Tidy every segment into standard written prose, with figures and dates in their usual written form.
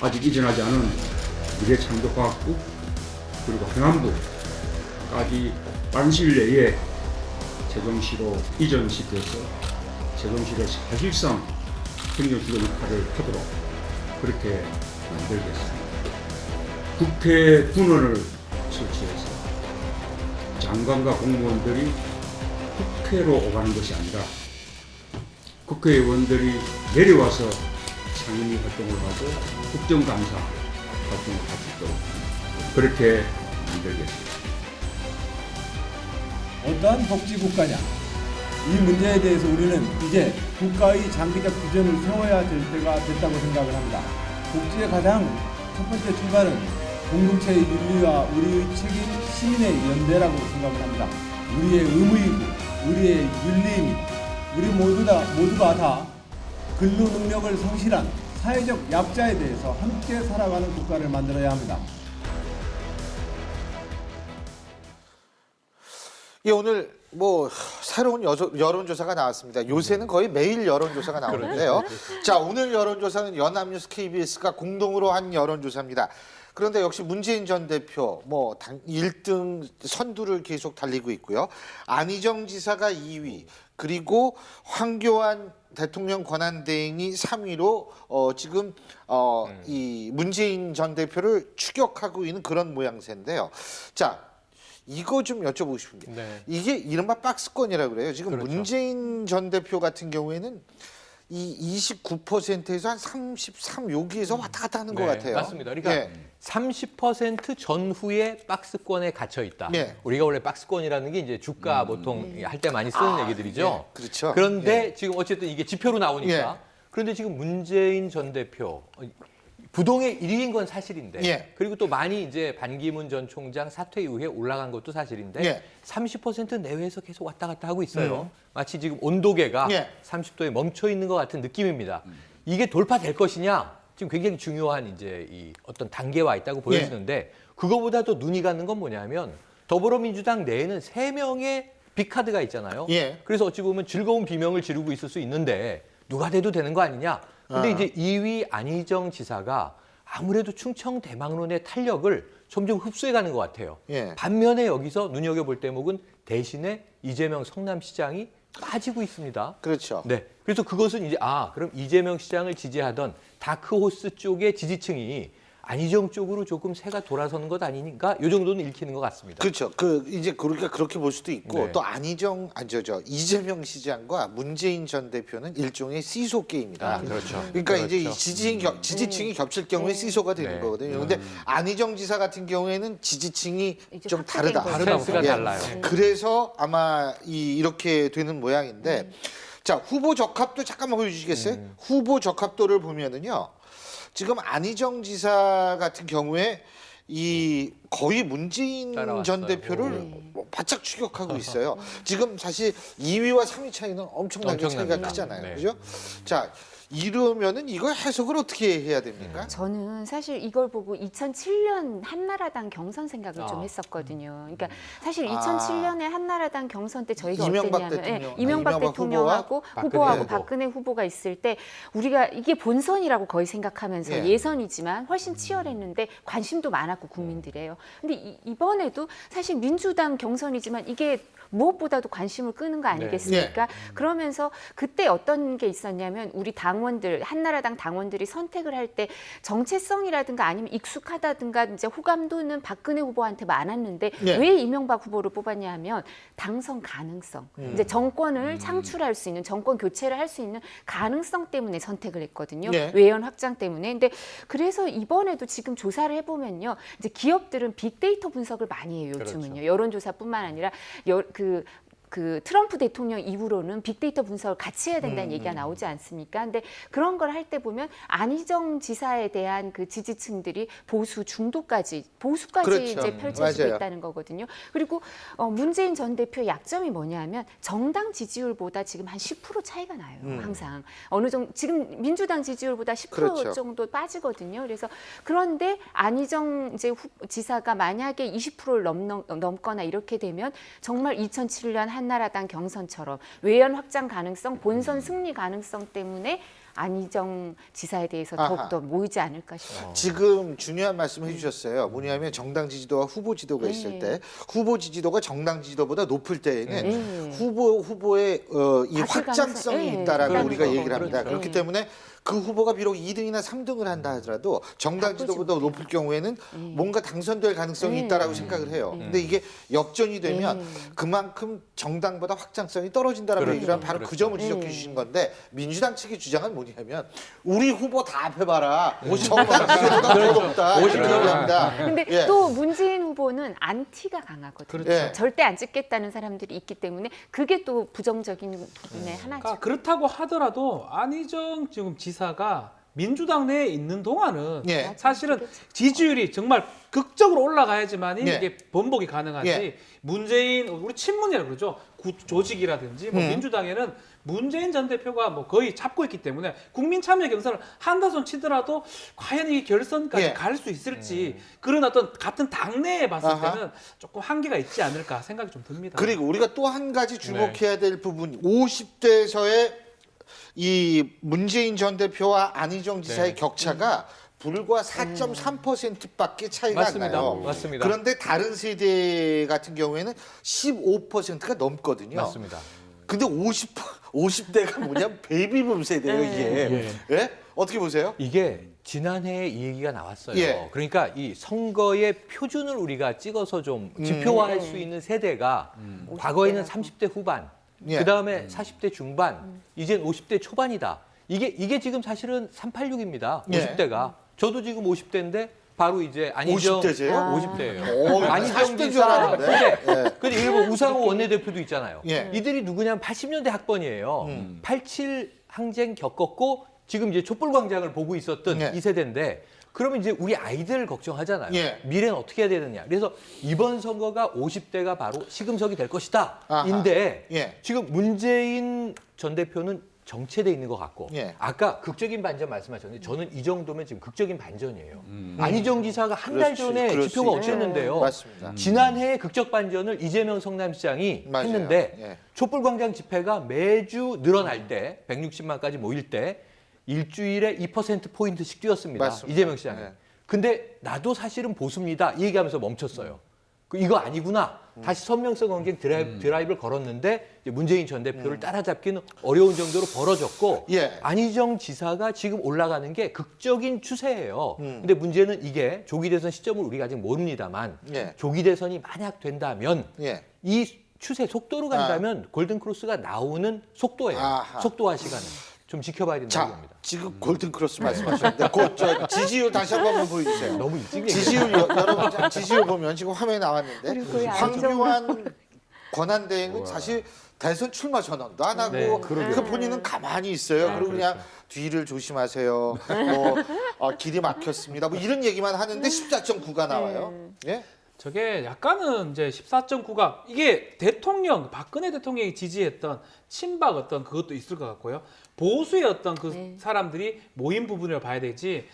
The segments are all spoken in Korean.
아직 이전하지 않은 미래창조과학부 그리고 행안부까지 빠른 시일 내에 세종시로 이전시켜서 세종시를 사실상 행정기관 역할을 하도록 그렇게 만들겠습니다. 국회 군원을 설치해서 장관과 공무원들이 국회로 오가는 것이 아니라 국회의원들이 내려와서 상임위 활동을 하고 국정감사 활동을 할 수 있도록 그렇게 만들겠습니다. 어떠한 복지국가냐? 이 문제에 대해서 우리는 이제 국가의 장기적 비전을 세워야 될 때가 됐다고 생각을 합니다. 복지의 가장 첫 번째 출발은 공동체의 윤리와 우리의 책임, 시민의 연대라고 생각을 합니다. 우리의 의무이고 우리의 윤리입니다. 우리 모두가 다 근로 능력을 성실한 사회적 약자에 대해서 함께 살아가는 국가를 만들어야 합니다. 예, 오늘 뭐 새로운 여론조사가 나왔습니다. 요새는 거의 매일 여론조사가 나오는데요. 자, 오늘 여론조사는 연합뉴스 KBS가 공동으로 한 여론조사입니다. 그런데 역시 문재인 전 대표 뭐 1등 선두를 계속 달리고 있고요. 안희정 지사가 2위, 그리고 황교안 대통령 권한대행이 3위로 지금 이 문재인 전 대표를 추격하고 있는 그런 모양새인데요. 자, 이거 좀 여쭤보고 싶은 게 이게 이른바 박스권이라고 그래요. 지금 그렇죠. 문재인 전 대표 같은 경우에는 이 29%에서 한 33 여기에서 왔다 갔다 하는 것 같아요. 맞습니다. 그러니까 30% 전후에 박스권에 갇혀 있다. 우리가 원래 박스권이라는 게 이제 주가 보통 할 때 많이 쓰는 얘기들이죠. 그렇죠. 그런데 지금 어쨌든 이게 지표로 나오니까. 그런데 지금 문재인 전 대표 부동의 1위인 건 사실인데 그리고 또 많이 이제 반기문 전 총장 사퇴 이후에 올라간 것도 사실인데 30% 내외에서 계속 왔다 갔다 하고 있어요. 마치 지금 온도계가 30도에 멈춰 있는 것 같은 느낌입니다. 이게 돌파될 것이냐? 지금 굉장히 중요한 이제 이 어떤 단계와 있다고 보여지는데 그거보다 더 눈이 가는 건 뭐냐면 더불어민주당 내에는 3명의 빅카드가 있잖아요. 그래서 어찌 보면 즐거운 비명을 지르고 있을 수 있는데 누가 돼도 되는 거 아니냐? 근데 이제 2위 안희정 지사가 아무래도 충청 대망론의 탄력을 점점 흡수해가는 것 같아요. 반면에 여기서 눈여겨볼 대목은 대신에 이재명 성남시장이 빠지고 있습니다. 그렇죠. 네. 그래서 그것은 이제 그럼 이재명 시장을 지지하던 다크호스 쪽의 지지층이 안희정 쪽으로 조금 새가 돌아서는 것 아니니까 이 정도는 읽히는 것 같습니다. 그렇죠. 이제 그러니까 그렇게 볼 수도 있고 또 이재명 시장과 문재인 전 대표는 일종의 시소 게임이다. 그렇죠. 그러니까 이제 지지층이 겹칠 경우에 시소가 되는 거거든요. 그런데 안희정 지사 같은 경우에는 지지층이 좀 다르다. 스탠스가 달라요. 그래서 아마 이렇게 되는 모양인데 자, 후보 적합도 잠깐만 보여주시겠어요? 후보 적합도를 보면은요. 지금 안희정 지사 같은 경우에 거의 문재인 따라왔어요. 전 대표를 바짝 추격하고 있어요. 지금 사실 2위와 3위 차이는 엄청나게 차이가 크잖아요. 그죠? 자, 이러면은 이걸 해석을 어떻게 해야 됩니까? 저는 사실 이걸 보고 2007년 한나라당 경선 생각을 좀 했었거든요. 그러니까 사실 2007년에 한나라당 경선 때 저희가 어땠냐면 이명박 대통령하고 후보하고 박근혜 후보가 있을 때 우리가 이게 본선이라고 거의 생각하면서 예선이지만 훨씬 치열했는데 관심도 많았고 국민들이에요. 근데 이번에도 사실 민주당 경선이지만 이게 무엇보다도 관심을 끄는 거 아니겠습니까? 그러면서 그때 어떤 게 있었냐면 우리 당원들, 한나라당 당원들이 선택을 할 때 정체성이라든가 아니면 익숙하다든가 이제 호감도는 박근혜 후보한테 많았는데 왜 이명박 후보를 뽑았냐 하면 당선 가능성, 이제 정권을 창출할 수 있는, 정권 교체를 할 수 있는 가능성 때문에 선택을 했거든요. 외연 확장 때문에. 근데 그래서 이번에도 지금 조사를 해보면요. 이제 기업들은 빅데이터 분석을 많이 해요, 요즘은요. 여론조사뿐만 아니라 그 트럼프 대통령 이후로는 빅데이터 분석을 같이 해야 된다는 얘기가 나오지 않습니까? 근데 그런 걸 할 때 보면 안희정 지사에 대한 그 지지층들이 보수까지 이제 펼쳐지고 있다는 거거든요. 그리고 문재인 전 대표의 약점이 뭐냐면 정당 지지율보다 지금 한 10% 차이가 나요. 항상 어느 정도 지금 민주당 지지율보다 10% 정도 빠지거든요. 그래서 그런데 안희정 이제 지사가 만약에 20%를 넘거나 이렇게 되면 정말 2007년 한나라당 경선처럼 외연 확장 가능성, 본선 승리 가능성 때문에 안희정 지사에 대해서 아하. 더욱더 모이지 않을까 싶어요. 지금 중요한 말씀을 해주셨어요. 뭐냐면 정당 지지도와 후보 지지도가 있을 때 후보 지지도가 정당 지지도보다 높을 때에는 후보의 이 바뀔 확장성이 가능성이 있다라고 있다는 우리가 거죠. 얘기를 합니다. 그렇죠. 그렇기 때문에 그 후보가 비록 2등이나 3등을 한다 하더라도 정당 바꾸지 지지도보다 못해요. 높을 경우에는 뭔가 당선될 가능성이 있다라고 생각을 해요. 근데 이게 역전이 되면 그만큼 정당보다 확장성이 떨어진다라고 얘기를 하면 바로 그 점을 지적해 주신 건데 민주당 측의 주장은 뭐냐면 우리 후보 다 앞에봐라. 정당 지지도보다 더 높다. 이렇게 얘기합니다. 근데 예. 또 문재인 후보는 안티가 강하거든요. 그렇죠. 절대 안 찍겠다는 사람들이 있기 때문에 그게 또 부정적인 부분의 하나죠. 그러니까 그렇다고 하더라도 안희정 지금 지사가 민주당 내에 있는 동안은 예. 사실은 지지율이 정말 극적으로 올라가야지만이 예. 이게 번복이 가능하지. 예. 문재인 우리 친문이라고 그러죠. 조직이라든지 뭐 민주당에는 문재인 전 대표가 뭐 거의 잡고 있기 때문에 국민 참여 경선을 한다손 치더라도 과연 이 결선까지 예. 갈 수 있을지 그런 어떤 같은 당내에 봤을 아하. 때는 조금 한계가 있지 않을까 생각이 좀 듭니다. 그리고 우리가 또 한 가지 주목해야 될 부분 50대에서의 이 문재인 전 대표와 안희정 지사의 격차가 불과 4.3%밖에 차이가 맞습니다. 안 나요. 맞습니다. 그런데 다른 세대 같은 경우에는 15%가 넘거든요. 맞습니다. 근데 50대가 뭐냐면 베이비붐 세대예요, 이게. 예? 어떻게 보세요? 이게 지난해에 이 얘기가 나왔어요. 예. 그러니까 이 선거의 표준을 우리가 찍어서 좀 지표화할 수 있는 세대가 과거에는 30대 후반, 예. 그다음에 40대 중반, 이젠 50대 초반이다. 이게 지금 사실은 386입니다. 예. 50대가. 저도 지금 50대인데 바로 이제 안희정 50대 세요? 50대예요. 오, 안희정 40대인 줄 지사. 알았는데. 근데 일본 우상호 원내대표도 있잖아요. 예. 이들이 누구냐면 80년대 학번이에요. 87 항쟁 겪었고 지금 이제 촛불광장을 보고 있었던 예. 이 세대인데 그러면 이제 우리 아이들 걱정하잖아요. 예. 미래는 어떻게 해야 되느냐. 그래서 이번 선거가 50대가 바로 시금석이 될 것이다. 아하. 인데 예. 지금 문재인 전 대표는 정체돼 있는 것 같고 예. 아까 극적인 반전 말씀하셨는데 저는 이 정도면 지금 극적인 반전이에요. 안희정 지사가 한 달 그렇지, 전에 그럴 수 지표가 있죠. 어땠는데요. 맞습니다. 지난해에 극적 반전을 이재명 성남시장이 맞아요. 했는데 예. 촛불광장 집회가 매주 늘어날 때 160만까지 모일 때 일주일에 2%포인트씩 뛰었습니다. 맞습니다. 이재명 시장이. 예. 근데 나도 사실은 보수입니다. 이 얘기하면서 멈췄어요. 이거 아니구나. 다시 선명성 관계 드라이브를 걸었는데 이제 문재인 전 대표를 따라잡기는 어려운 정도로 벌어졌고 예. 안희정 지사가 지금 올라가는 게 극적인 추세예요. 근데 문제는 이게 조기 대선 시점을 우리가 아직 모릅니다만 예. 조기 대선이 만약 된다면 예. 이 추세 속도로 간다면 골든크로스가 나오는 속도예요. 아하. 속도와 시간을 좀 지켜봐야 된다고 자, 봅니다. 지금 골든크로스 말씀하셨는데 저 지지율 다시 한번 보여주세요. 너무 일찍 지지율 여러분 자, 지지율 보면 지금 화면에 나왔는데 그리고 거의 황교안 권한대행은 사실 대선 출마 전언도 안 하고 네, 그 본인은 가만히 있어요. 그리고 그냥 뒤를 조심하세요. 길이 막혔습니다. 뭐 이런 얘기만 하는데 14.9가 나와요. 예? 저게 약간은 이제 14.9가 이게 대통령 박근혜 대통령이 지지했던 친박 어떤 그것도 있을 것 같고요. 보수의 어떤 그 사람들이 모인 부분을 봐야 되지.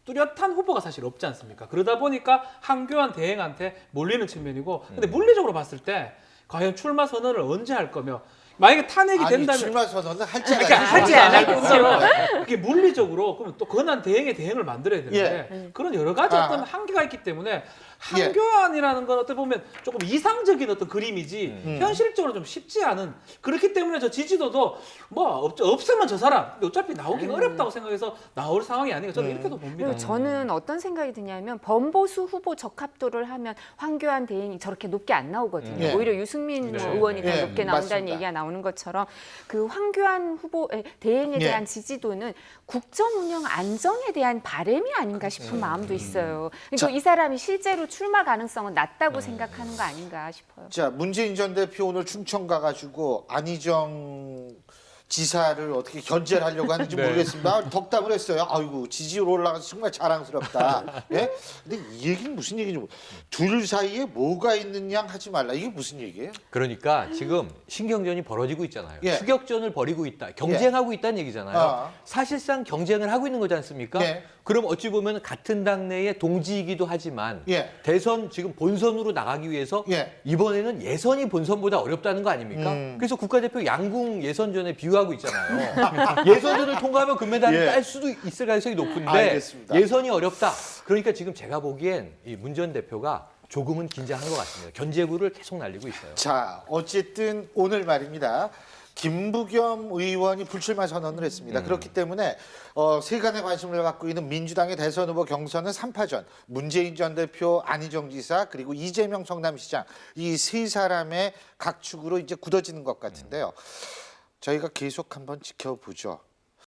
뚜렷한 후보가 사실 없지 않습니까? 그러다 보니까 황교안 대행한테 몰리는 측면이고, 근데 물리적으로 봤을 때 과연 출마 선언을 언제 할 거며, 만약에 탄핵이 아니 된다면 출마 선언은 할지 안 그러니까 할지 하지 않을 거면 그게 물리적으로 그러면 또 권한 대행의 대행을 만들어야 되는데 그런 여러 가지 어떤 한계가 있기 때문에 황교안이라는 건 어떻게 보면 조금 이상적인 어떤 그림이지 현실적으로 좀 쉽지 않은 그렇기 때문에 저 지지도도 뭐 없으면 저 사람 어차피 나오기 어렵다고 생각해서 나올 상황이 아닌가 저는 이렇게도 봅니다. 그리고 저는 어떤 생각이 드냐면 범보수 후보 적합도를 하면 황교안 대행이 저렇게 높게 안 나오거든요. 예. 오히려 유승민 네. 의원이 더 예, 높게 나온다는 맞습니다. 얘기가 나오는 것처럼 그 황교안 후보 대행에 예. 대한 지지도는 국정 운영 안정에 대한 바람이 아닌가 싶은 마음도 있어요. 그리고 자. 이 사람이 실제로 출마 가능성은 낮다고 생각하는 거 아닌가 싶어요. 자, 문재인 전 대표 오늘 충청 가가지고 안희정 지사를 어떻게 견제를 하려고 하는지 모르겠습니다. 덕담을 했어요. 아이고 지지율 올라가서 정말 자랑스럽다. 예? 근데 이 얘기는 무슨 얘기인지 둘 사이에 뭐가 있는 양 하지 말라. 이게 무슨 얘기예요? 그러니까 지금 신경전이 벌어지고 있잖아요. 예. 추격전을 벌이고 있다. 경쟁하고 있다는 얘기잖아요. 아. 사실상 경쟁을 하고 있는 거지 않습니까? 예. 그럼 어찌 보면 같은 당내의 동지이기도 하지만 대선 지금 본선으로 나가기 위해서 이번에는 예선이 본선보다 어렵다는 거 아닙니까? 그래서 국가대표 양궁 예선전에 비유하고 있잖아요. 예선전을 통과하면 금메달을 딸 수도 있을 가능성이 높은데 알겠습니다. 예선이 어렵다. 그러니까 지금 제가 보기엔 이 문 전 대표가 조금은 긴장한 것 같습니다. 견제구를 계속 날리고 있어요. 자, 어쨌든 오늘 말입니다. 김부겸 의원이 불출마 선언을 했습니다. 그렇기 때문에 세간의 관심을 갖고 있는 민주당의 대선 후보 경선은 3파전. 문재인 전 대표, 안희정 지사, 그리고 이재명 성남시장 이 세 사람의 각축으로 이제 굳어지는 것 같은데요. 저희가 계속 한번 지켜보죠.